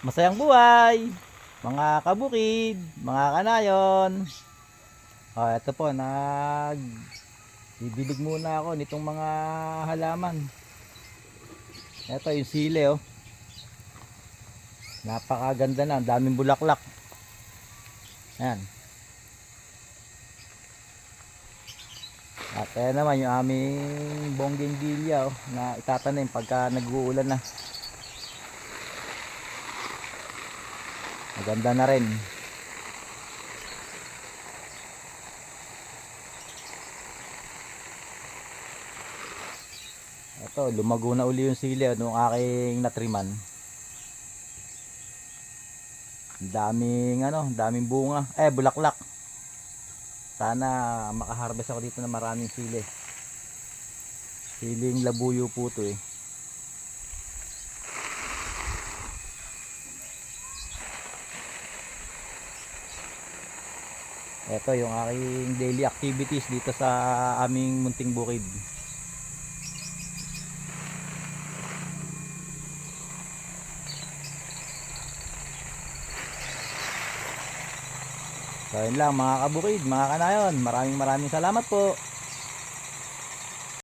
Masayang buhay, mga kabukid, mga kanayon. Ito po, bibilig muna ako nitong mga halaman. Ito yung sili, oh. Napakaganda na, ang daming bulaklak. Ayan. At ayan naman yung aming bougainvillea, oh, na itatanim pagka nag-uulan na. Maganda na rin. Ito, lumago na uli yung sili nung aking natriman. Daming bunga, bulaklak. Sana makaharvest ako dito ng maraming sili. Siling labuyo po to eh. Ito yung aking daily activities dito sa aming munting bukid. So yun lang mga kabukid, mga kanayon. Maraming salamat po.